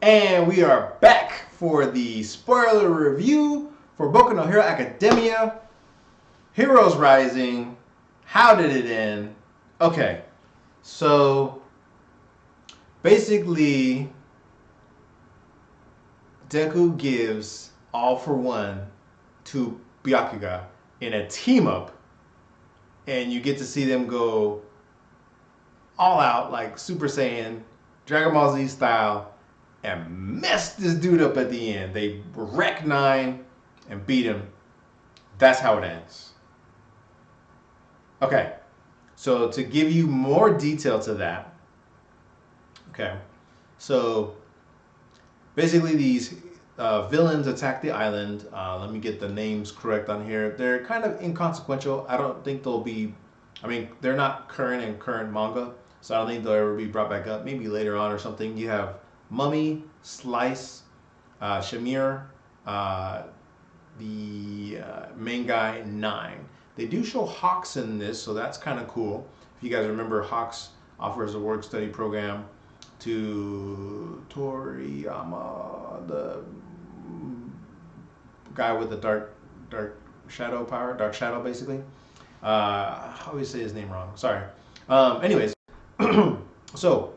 And we are back for the spoiler review for Boku no Hero Academia. Heroes Rising. How did it end? Okay, so basically, Deku gives all for one to Byakuya in a team up, and you get to see them go all out like Super Saiyan, Dragon Ball Z style, and mess this dude up at the end. They wreck Nine and beat him. That's how it ends. Okay, so to give you more detail to that, okay, so basically these villains attack the island. Let me get the names correct on here. They're kind of inconsequential. I don't think they'll be, they're not current in current manga, so I don't think they'll ever be brought back up. Maybe later on or something. You have Mummy, Slice, Shamir, the main guy, Nine. They do show Hawks in this, so that's kind of cool. If you guys remember, Hawks offers a work study program to Toriyama, the guy with the dark shadow power, dark shadow basically. I always say his name wrong. Sorry. Anyways, so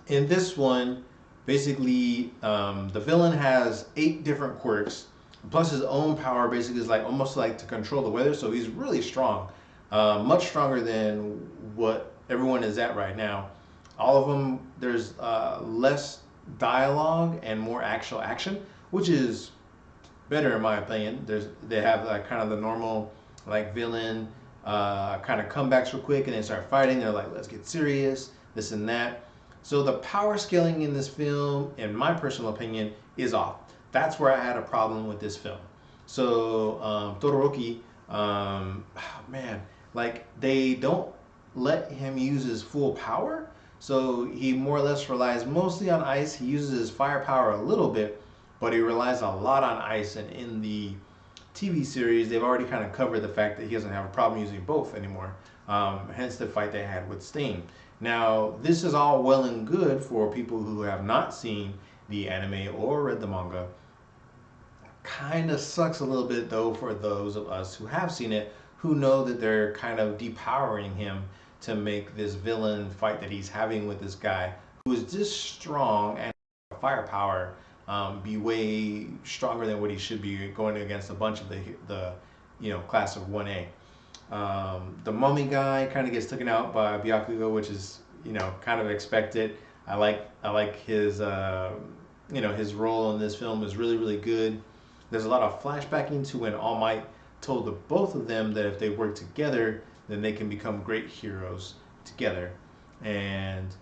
in this one, basically, the villain has 8 different quirks, plus his own power. Basically, is like almost like to control the weather. So he's really strong, much stronger than what everyone is at right now. All of them, there's less dialogue and more actual action, which is better in my opinion. They have like kind of the normal like villain kind of comebacks real quick, and they start fighting. They're like, let's get serious, this and that. So the power scaling in this film, in my personal opinion, is off. That's where I had a problem with this film. So Todoroki, man, like they don't let him use his full power. So he more or less relies mostly on ice. He uses his firepower a little bit, but he relies a lot on ice. And in the TV series, they've already kind of covered the fact that he doesn't have a problem using both anymore. Hence the fight they had with Stain. Now, this is all well and good for people who have not seen the anime or read the manga. Kind of sucks a little bit though for those of us who have seen it, who know that they're kind of depowering him to make this villain fight that he's having with this guy who is just strong and firepower be way stronger than what he should be, going against a bunch of the class of 1A. The mummy guy kind of gets taken out by Byakuya, which is kind of expected. I like his his role in this film is really, really good. There's a lot of flashbacking to when All Might told the both of them that if they work together, then they can become great heroes together. And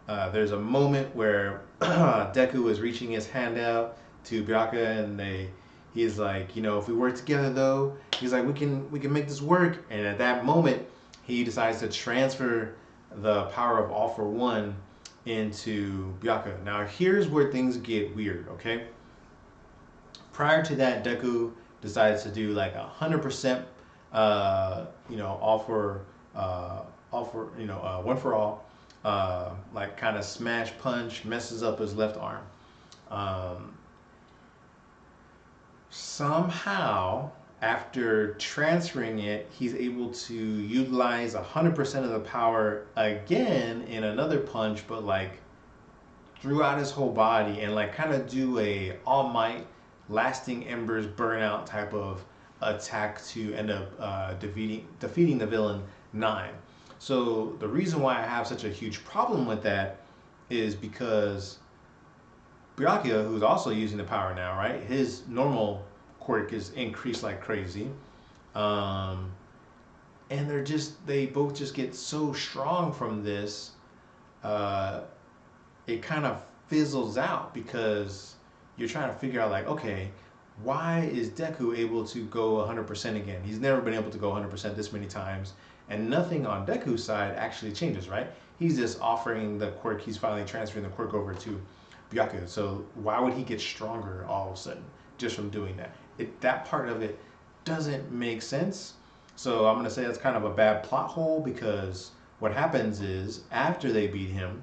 there's a moment where Deku is reaching his hand out to Byakuya, and he's like, if we work together though, he's like, we can make this work. And at that moment, he decides to transfer the power of All for One into Byakuya. Now here's where things get weird, okay? Prior to that, Deku decides to do like 100%, one for all, like kind of smash punch, messes up his left arm. Somehow, after transferring it, he's able to utilize 100% of the power again in another punch, but like throughout his whole body, and like kind of do a All Might lasting embers burnout type of attack to end up defeating the villain Nine. So the reason why I have such a huge problem with that is because Byakuya, who's also using the power now, right? His normal quirk is increased like crazy. And they both just get so strong from this. It kind of fizzles out because you're trying to figure out like, okay, why is Deku able to go 100% again? He's never been able to go 100% this many times, and nothing on Deku's side actually changes, right? He's just offering the quirk, he's finally transferring the quirk over to Byakuya. So why would he get stronger all of a sudden just from doing that? That part of it doesn't make sense. So I'm going to say that's kind of a bad plot hole, because what happens is after they beat him,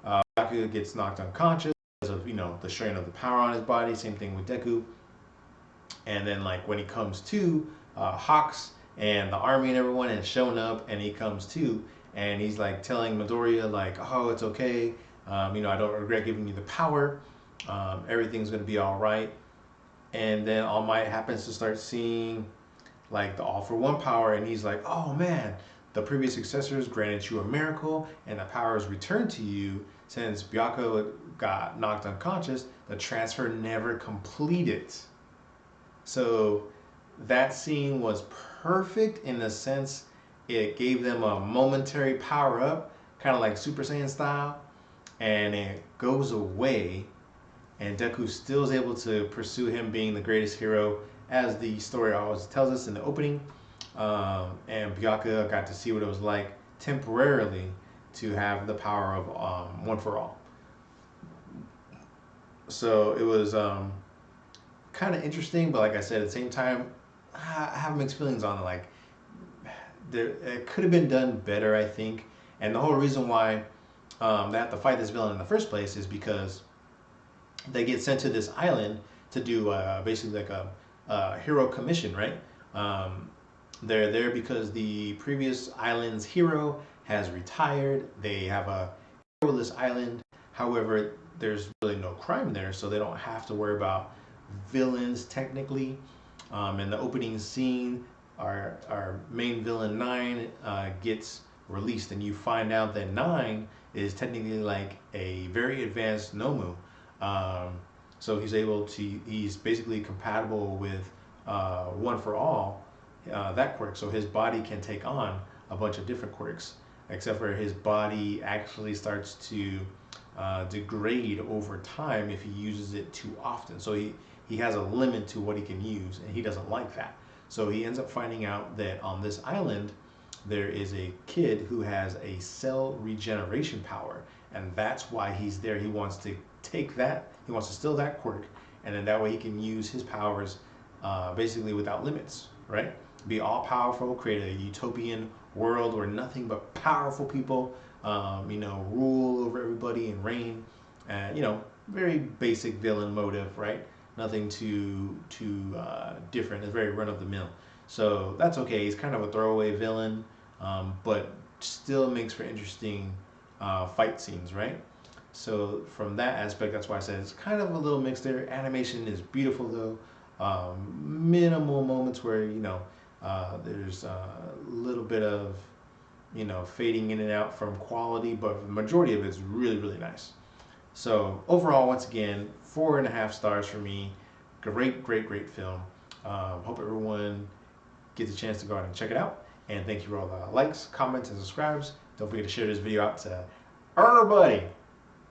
Byakuya gets knocked unconscious. because of, you know, the strain of the power on his body. Same thing with Deku. And then like when he comes to, Hawks and the army and everyone has shown up, and he comes to, and he's like telling Midoriya like, oh, it's okay. You know, I don't regret giving you the power. Everything's gonna be all right. And then All Might happens to start seeing like the All for One power, and he's like, oh man, the previous successors granted you a miracle, and the power is returned to you. Since Byakko got knocked unconscious, the transfer never completed. So that scene was perfect in the sense it gave them a momentary power up, kind of like Super Saiyan style, and it goes away, and Deku still is able to pursue him being the greatest hero, as the story always tells us in the opening. And Byakko got to see what it was like temporarily to have the power of, One for All. So it was, kind of interesting, but like I said, at the same time, I have mixed feelings on it. Like, it could have been done better, I think. And the whole reason why, they have to fight this villain in the first place is because they get sent to this island to do, basically like a hero commission, right? They're there because the previous island's hero has retired. They have a heroless island. However, there's really no crime there, so they don't have to worry about villains technically. In the opening scene, our main villain Nine, gets released, and you find out that Nine is technically like a very advanced Nomu. So he's basically compatible with, One for All, that quirk. So his body can take on a bunch of different quirks, except for his body actually starts to, degrade over time if he uses it too often. So he has a limit to what he can use, and he doesn't like that. So he ends up finding out that on this island there is a kid who has a cell regeneration power, and that's why he's there. He wants to take that, he wants to steal that quirk, and then that way he can use his powers, basically without limits, right? Be all powerful, create a utopian world where nothing but powerful people, you know, rule over everybody and reign. And, you know, very basic villain motive, right? Nothing too different. It's very run of the mill. So that's okay. He's kind of a throwaway villain, but still makes for interesting, fight scenes, right? So from that aspect, that's why I said it's kind of a little mixed there. Animation is beautiful though. Minimal moments where, you know, there's a little bit of, you know, fading in and out from quality, but the majority of it's really, really nice. So overall, once again, 4.5 stars for me. Great, great, great film. Hope everyone gets a chance to go out and check it out. And thank you for all the likes, comments, and subscribes. Don't forget to share this video out to everybody.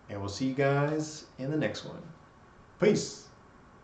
And we'll see you guys in the next one. Peace.